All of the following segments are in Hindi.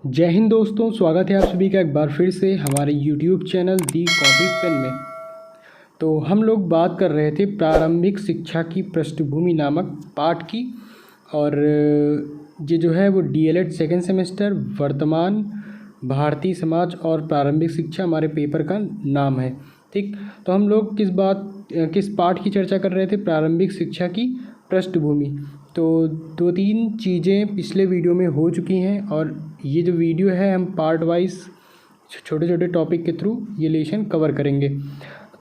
जय हिंद दोस्तों, स्वागत है आप सभी का एक बार फिर से हमारे YouTube चैनल दी कॉपी पेन में। तो हम लोग बात कर रहे थे प्रारंभिक शिक्षा की पृष्ठभूमि नामक पाठ की। और ये जो है वो DLED सेकेंड सेमेस्टर वर्तमान भारतीय समाज और प्रारंभिक शिक्षा हमारे पेपर का नाम है। ठीक, तो हम लोग किस पाठ की चर्चा कर रहे थे? प्रारंभिक शिक्षा की पृष्ठभूमि। तो 2-3 चीज़ें पिछले वीडियो में हो चुकी हैं और ये जो वीडियो है हम पार्ट वाइज छोटे छोटे टॉपिक के थ्रू ये लेसन कवर करेंगे।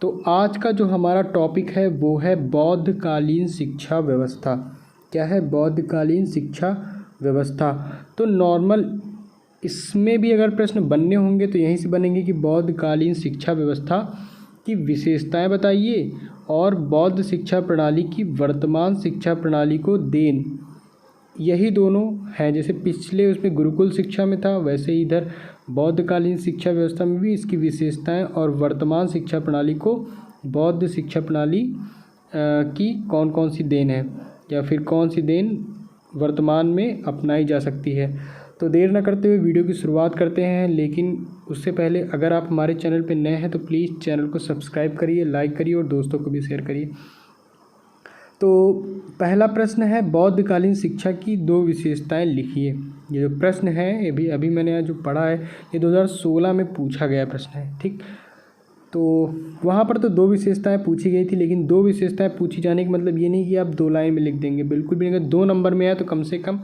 तो आज का जो हमारा टॉपिक है वो है बौद्धकालीन शिक्षा व्यवस्था। क्या है? बौद्धकालीन शिक्षा व्यवस्था। तो नॉर्मल इसमें भी अगर प्रश्न बनने होंगे तो यहीं से बनेंगे कि बौद्धकालीन शिक्षा व्यवस्था की विशेषताएं बताइए और बौद्ध शिक्षा प्रणाली की वर्तमान शिक्षा प्रणाली को देन। यही दोनों हैं। जैसे पिछले उसमें गुरुकुल शिक्षा में था, वैसे ही इधर बौद्धकालीन शिक्षा व्यवस्था में भी इसकी विशेषताएं और वर्तमान शिक्षा प्रणाली को बौद्ध शिक्षा प्रणाली की कौन कौन सी देन है या फिर कौन सी देन वर्तमान में अपनाई जा सकती है। तो देर न करते हुए वीडियो की शुरुआत करते हैं। लेकिन उससे पहले अगर आप हमारे चैनल पर नए हैं तो प्लीज़ चैनल को सब्सक्राइब करिए, लाइक करिए और दोस्तों को भी शेयर करिए। तो पहला प्रश्न है बौद्धकालीन शिक्षा की 2 विशेषताएं लिखिए। ये जो प्रश्न है ये अभी मैंने जो पढ़ा है ये 2016 में पूछा गया प्रश्न है। ठीक, तो वहाँ पर तो 2 विशेषताएं पूछी गई थी, लेकिन 2 विशेषताएं पूछी जाने का मतलब ये नहीं कि आप 2 लाइन में लिख देंगे, बिल्कुल भी नहीं। अगर 2 नंबर में है तो कम से कम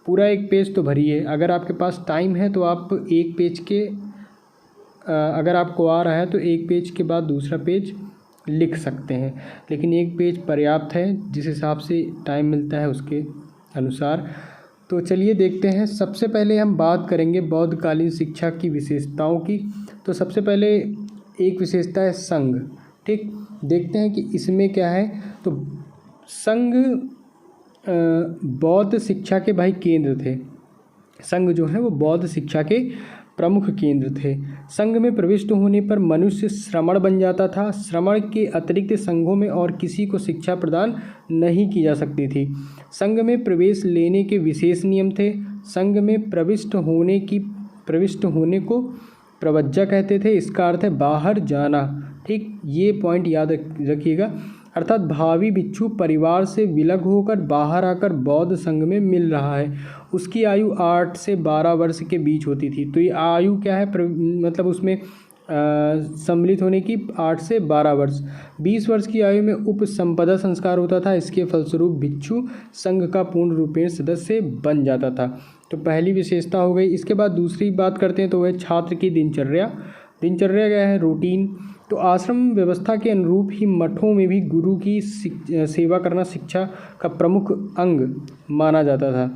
पूरा 1 पेज तो भरिए। अगर आपके पास टाइम है तो आप 1 पेज के अगर आपको आ रहा है तो 1 पेज के बाद दूसरा पेज लिख सकते हैं, लेकिन 1 पेज पर्याप्त है जिस हिसाब से टाइम मिलता है उसके अनुसार। तो चलिए देखते हैं। सबसे पहले हम बात करेंगे बौद्धकालीन शिक्षा की विशेषताओं की। तो सबसे पहले एक विशेषता है संघ। ठीक, देखते हैं कि इसमें क्या है। तो संघ बौद्ध शिक्षा के भाई केंद्र थे। संघ जो है वो बौद्ध शिक्षा के प्रमुख केंद्र थे। संघ में प्रविष्ट होने पर मनुष्य श्रमण बन जाता था। श्रमण के अतिरिक्त संघों में और किसी को शिक्षा प्रदान नहीं की जा सकती थी। संघ में प्रवेश लेने के विशेष नियम थे। संघ में प्रविष्ट होने को प्रवज्जा कहते थे। इसका अर्थ है बाहर जाना। ठीक, ये पॉइंट याद रखिएगा। अर्थात भावी भिक्षु परिवार से विलग होकर बाहर आकर बौद्ध संघ में मिल रहा है। उसकी आयु 8 से 12 वर्ष के बीच होती थी। तो ये आयु क्या है? मतलब उसमें सम्मिलित होने की 8 से 12 वर्ष। 20 वर्ष की आयु में उपसंपदा संस्कार होता था। इसके फलस्वरूप भिक्षु संघ का पूर्ण रूपेण सदस्य बन जाता था। तो पहली विशेषता हो गई। इसके बाद दूसरी बात करते हैं तो वह छात्र की दिनचर्या। दिनचर्या क्या है? रूटीन। तो आश्रम व्यवस्था के अनुरूप ही मठों में भी गुरु की सेवा करना शिक्षा का प्रमुख अंग माना जाता था।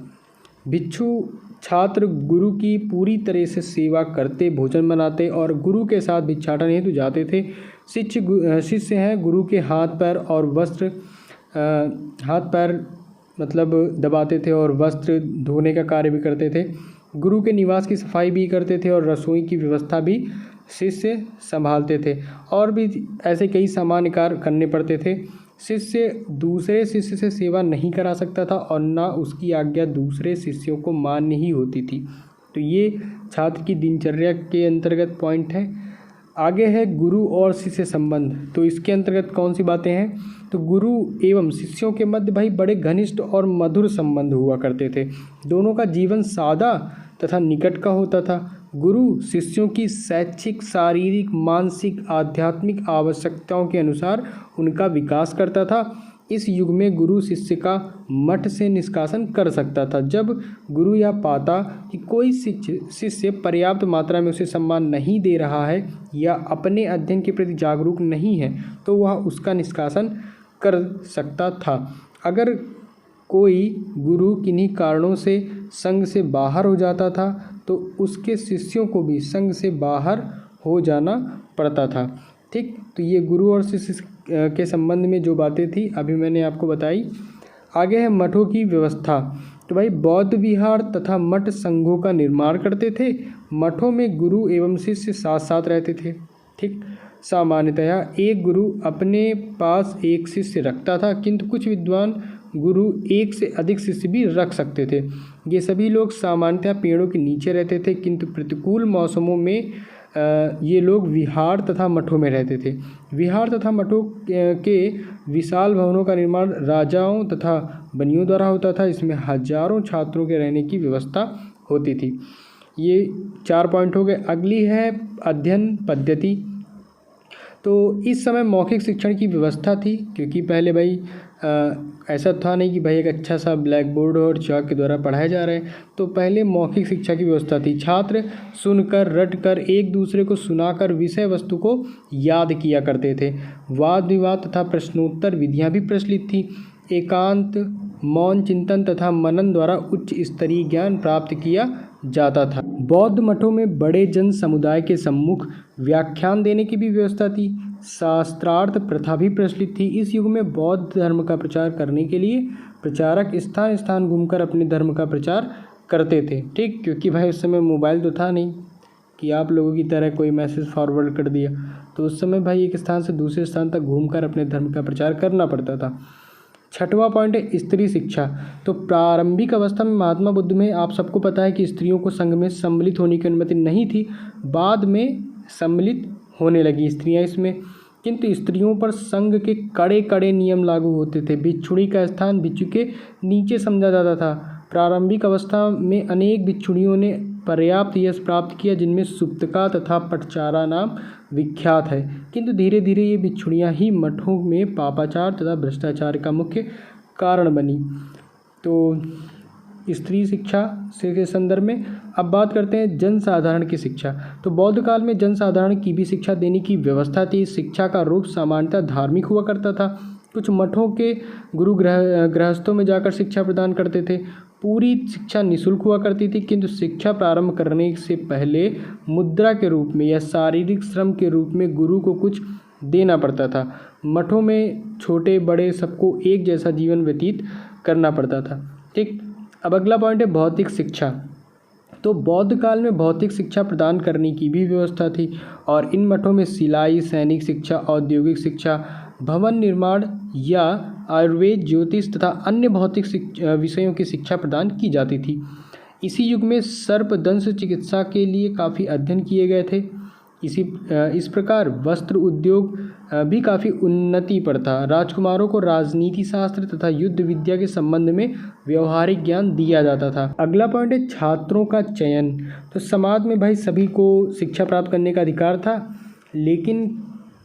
भिक्षु छात्र गुरु की पूरी तरह से सेवा करते, भोजन बनाते और गुरु के साथ भिक्षाटन हेतु जाते थे। शिष्य हैं गुरु के हाथ पैर मतलब दबाते थे और वस्त्र धोने का कार्य भी करते थे। गुरु के निवास की सफाई भी करते थे और रसोई की व्यवस्था भी शिष्य संभालते थे। और भी ऐसे कई सामान्य कार्य करने पड़ते थे। शिष्य दूसरे शिष्य से सेवा नहीं करा सकता था और ना उसकी आज्ञा दूसरे शिष्यों को मान्य ही होती थी। तो ये छात्र की दिनचर्या के अंतर्गत पॉइंट है। आगे है गुरु और शिष्य संबंध। तो इसके अंतर्गत कौन सी बातें हैं? तो गुरु एवं शिष्यों के मध्य भाई बड़े घनिष्ठ और मधुर संबंध हुआ करते थे। दोनों का जीवन सादा तथा निकट का होता था। गुरु शिष्यों की शैक्षिक, शारीरिक, मानसिक, आध्यात्मिक आवश्यकताओं के अनुसार उनका विकास करता था। इस युग में गुरु शिष्य का मठ से निष्कासन कर सकता था। जब गुरु यह पाता कि कोई शिष्य पर्याप्त मात्रा में उसे सम्मान नहीं दे रहा है या अपने अध्ययन के प्रति जागरूक नहीं है तो वह उसका निष्कासन कर सकता था। अगर कोई गुरु किन्हीं कारणों से संघ से बाहर हो जाता था तो उसके शिष्यों को भी संघ से बाहर हो जाना पड़ता था। ठीक, तो ये गुरु और शिष्य के संबंध में जो बातें थी अभी मैंने आपको बताई। आगे है मठों की व्यवस्था। तो भाई बौद्ध विहार तथा मठ संघों का निर्माण करते थे। मठों में गुरु एवं शिष्य साथ साथ रहते थे। ठीक, सामान्यतया एक गुरु अपने पास एक शिष्य रखता था, किंतु कुछ विद्वान गुरु एक से अधिक शिष्य भी रख सकते थे। ये सभी लोग सामान्यतः पेड़ों के नीचे रहते थे, किंतु प्रतिकूल मौसमों में ये लोग विहार तथा मठों में रहते थे। विहार तथा मठों के विशाल भवनों का निर्माण राजाओं तथा बनियों द्वारा होता था। इसमें हजारों छात्रों के रहने की व्यवस्था होती थी। ये 4 पॉइंट हो गए। अगली है अध्ययन पद्धति। तो इस समय मौखिक शिक्षण की व्यवस्था थी, क्योंकि पहले भाई ऐसा था नहीं कि भाई एक अच्छा सा ब्लैक बोर्ड और चॉक के द्वारा पढ़ाया जा रहा है। तो पहले मौखिक शिक्षा की व्यवस्था थी। छात्र सुनकर, रटकर, एक दूसरे को सुनाकर विषय वस्तु को याद किया करते थे। वाद विवाद तथा प्रश्नोत्तर विधियाँ भी प्रचलित थी। एकांत, मौन चिंतन तथा मनन द्वारा उच्च स्तरीय ज्ञान प्राप्त किया जाता था। बौद्ध मठों में बड़े जन समुदाय के सम्मुख व्याख्यान देने की भी व्यवस्था थी। शास्त्रार्थ प्रथा भी प्रचलित थी। इस युग में बौद्ध धर्म का प्रचार करने के लिए प्रचारक स्थान स्थान घूमकर अपने धर्म का प्रचार करते थे। ठीक, क्योंकि भाई उस समय मोबाइल तो था नहीं कि आप लोगों की तरह कोई मैसेज फॉरवर्ड कर दिया। तो उस समय भाई एक स्थान से दूसरे स्थान तक घूमकर अपने धर्म का प्रचार करना पड़ता था। 6वां पॉइंट है स्त्री शिक्षा। तो प्रारंभिक अवस्था में महात्मा बुद्ध में आप सबको पता है कि स्त्रियों को संघ में सम्मिलित होने की अनुमति नहीं थी। बाद में सम्मिलित होने लगी स्त्रियां इसमें, किंतु स्त्रियों पर संघ के कड़े कड़े नियम लागू होते थे। भिक्षुणी का स्थान भिक्षु के नीचे समझा जाता था। प्रारंभिक अवस्था में अनेक भिक्षुणियों ने पर्याप्त यश प्राप्त किया, जिनमें सुप्तका तथा पटचारा नाम विख्यात है। किंतु धीरे धीरे ये भिक्षुणियाँ ही मठों में पापाचार तथा भ्रष्टाचार का मुख्य कारण बनी। तो स्त्री शिक्षा से के संदर्भ में अब बात करते हैं जनसाधारण की शिक्षा। तो बौद्ध काल में जनसाधारण की भी शिक्षा देने की व्यवस्था थी। शिक्षा का रूप सामान्यतः धार्मिक हुआ करता था। कुछ मठों के गुरु गृहस्थों में जाकर शिक्षा प्रदान करते थे। पूरी शिक्षा निःशुल्क हुआ करती थी, किंतु शिक्षा प्रारंभ करने से पहले मुद्रा के रूप में या शारीरिक श्रम के रूप में गुरु को कुछ देना पड़ता था। मठों में छोटे बड़े सबको एक जैसा जीवन व्यतीत करना पड़ता था। ठीक, अब अगला पॉइंट है भौतिक शिक्षा। तो बौद्ध काल में भौतिक शिक्षा प्रदान करने की भी व्यवस्था थी और इन मठों में सिलाई, सैनिक शिक्षा, औद्योगिक शिक्षा, भवन निर्माण या आयुर्वेद, ज्योतिष तथा अन्य भौतिक विषयों की शिक्षा प्रदान की जाती थी। इसी युग में सर्पदंश चिकित्सा के लिए काफ़ी अध्ययन किए गए थे। इस प्रकार वस्त्र उद्योग भी काफ़ी उन्नति पर था। राजकुमारों को राजनीति शास्त्र तथा युद्ध विद्या के संबंध में व्यवहारिक ज्ञान दिया जाता था। अगला पॉइंट है छात्रों का चयन। तो समाज में भाई सभी को शिक्षा प्राप्त करने का अधिकार था, लेकिन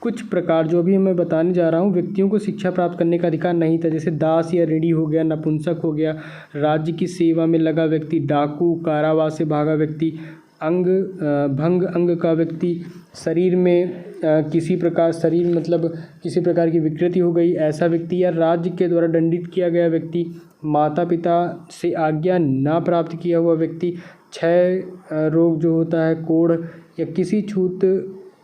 कुछ प्रकार जो भी मैं बताने जा रहा हूँ व्यक्तियों को शिक्षा प्राप्त करने का अधिकार नहीं था। जैसे दास या ऋणी हो गया, नपुंसक हो गया, राज्य की सेवा में लगा व्यक्ति, डाकू, कारावास से भागा व्यक्ति, भंग अंग का व्यक्ति, शरीर में किसी प्रकार की विकृति हो गई ऐसा व्यक्ति, या राज्य के द्वारा दंडित किया गया व्यक्ति, माता पिता से आज्ञा ना प्राप्त किया हुआ व्यक्ति, क्षय रोग जो होता है, कोढ़ या किसी छूत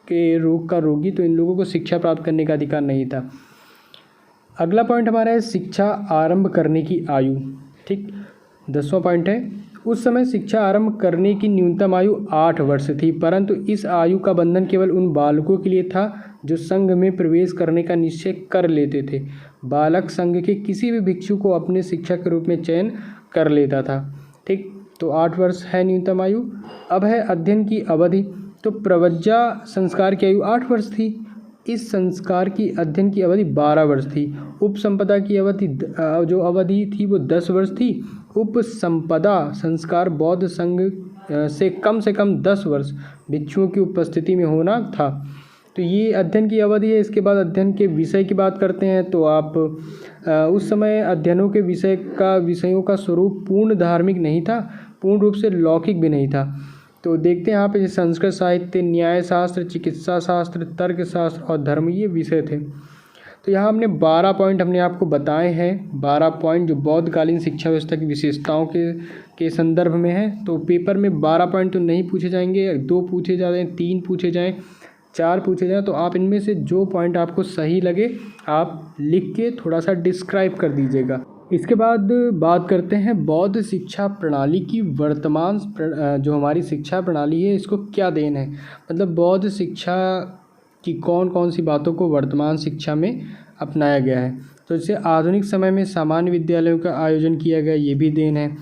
के रोग का रोगी, तो इन लोगों को शिक्षा प्राप्त करने का अधिकार नहीं था। अगला पॉइंट हमारा है शिक्षा आरंभ करने की आयु। ठीक, 10वां पॉइंट है उस समय शिक्षा आरंभ करने की न्यूनतम आयु 8 वर्ष थी, परंतु इस आयु का बंधन केवल उन बालकों के लिए था जो संघ में प्रवेश करने का निश्चय कर लेते थे। बालक संघ के किसी भी भिक्षु को अपने शिक्षक के रूप में चयन कर लेता था। ठीक, तो 8 वर्ष है न्यूनतम आयु। अब है अध्ययन की अवधि। तो प्रवज्जा संस्कार की आयु 8 वर्ष थी। इस संस्कार की अध्ययन की अवधि 12 वर्ष थी। उपसंपदा की अवधि थी वो 10 वर्ष थी। उपसंपदा संस्कार बौद्ध संघ से कम 10 वर्ष भिक्षुओं की उपस्थिति में होना था। तो ये अध्ययन की अवधि है। इसके बाद अध्ययन के विषय की बात करते हैं। तो आप उस समय अध्ययनों के विषयों का स्वरूप पूर्ण धार्मिक नहीं था, पूर्ण रूप से लौकिक भी नहीं था। तो देखते हैं यहाँ पे संस्कृत साहित्य, न्याय शास्त्र, चिकित्सा शास्त्र, तर्क शास्त्र और धर्म, ये विषय थे। तो यहाँ हमने 12 पॉइंट हमने आपको बताए हैं। 12 पॉइंट जो बौद्धकालीन शिक्षा व्यवस्था की विशेषताओं के संदर्भ में है। तो पेपर में 12 पॉइंट तो नहीं पूछे जाएंगे, 2 पूछे जाएँ, 3 पूछे जाएँ, 4 पूछे जाएँ। तो आप इनमें से जो पॉइंट आपको सही लगे आप लिख के थोड़ा सा डिस्क्राइब कर दीजिएगा। इसके बाद बात करते हैं बौद्ध शिक्षा प्रणाली की वर्तमान जो हमारी शिक्षा प्रणाली है इसको क्या देन है, मतलब बौद्ध शिक्षा की कौन कौन सी बातों को वर्तमान शिक्षा में अपनाया गया है। तो इससे आधुनिक समय में सामान्य विद्यालयों का आयोजन किया गया, ये भी देन है।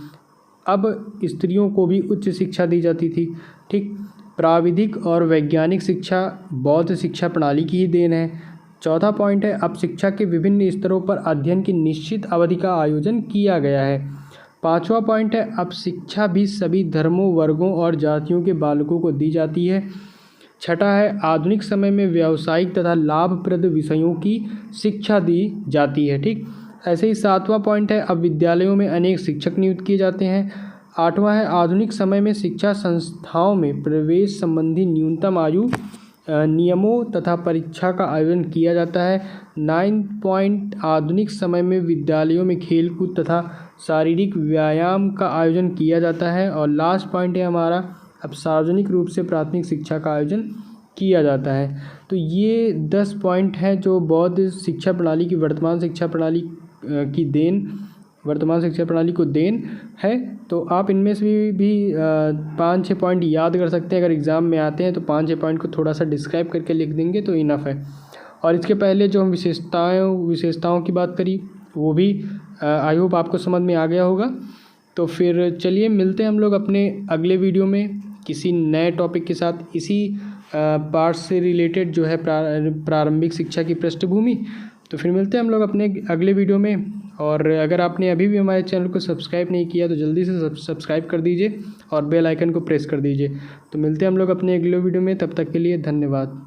अब स्त्रियों को भी उच्च शिक्षा दी जाती थी। ठीक, प्राविधिक और वैज्ञानिक शिक्षा बौद्ध शिक्षा प्रणाली की ही देन है। चौथा पॉइंट है, अब शिक्षा के विभिन्न स्तरों पर अध्ययन की निश्चित अवधि का आयोजन किया गया है। पांचवा पॉइंट है, अब शिक्षा भी सभी धर्मों, वर्गों और जातियों के बालकों को दी जाती है। छठा है, आधुनिक समय में व्यावसायिक तथा लाभप्रद विषयों की शिक्षा दी जाती है। ठीक, ऐसे ही सातवां पॉइंट है, अब विद्यालयों में अनेक शिक्षक नियुक्त किए जाते हैं। आठवां है, आधुनिक समय में शिक्षा संस्थाओं में प्रवेश संबंधी न्यूनतम आयु नियमों तथा परीक्षा का आयोजन किया जाता है। 9 पॉइंट, आधुनिक समय में विद्यालयों में खेलकूद तथा शारीरिक व्यायाम का आयोजन किया जाता है। और लास्ट पॉइंट है हमारा, अब सार्वजनिक रूप से प्राथमिक शिक्षा का आयोजन किया जाता है। तो ये 10 पॉइंट हैं जो बौद्ध शिक्षा प्रणाली की वर्तमान शिक्षा प्रणाली की देन, वर्तमान शिक्षा प्रणाली को देन है। तो आप इनमें से भी 5-6 पॉइंट याद कर सकते हैं। अगर एग्ज़ाम में आते हैं तो 5-6 पॉइंट को थोड़ा सा डिस्क्राइब करके लिख देंगे तो इनफ है। और इसके पहले जो हम विशेषताओं की बात करी वो भी आई होप आपको समझ में आ गया होगा। तो फिर चलिए मिलते हैं हम लोग अपने अगले वीडियो में किसी नए टॉपिक के साथ, इसी पार्ट से रिलेटेड जो है प्रारंभिक शिक्षा की पृष्ठभूमि। तो फिर मिलते हैं हम लोग अपने अगले वीडियो में। और अगर आपने अभी भी हमारे चैनल को सब्सक्राइब नहीं किया तो जल्दी से सब्सक्राइब कर दीजिए और बेल आइकन को प्रेस कर दीजिए। तो मिलते हैं हम लोग अपने अगले वीडियो में, तब तक के लिए धन्यवाद।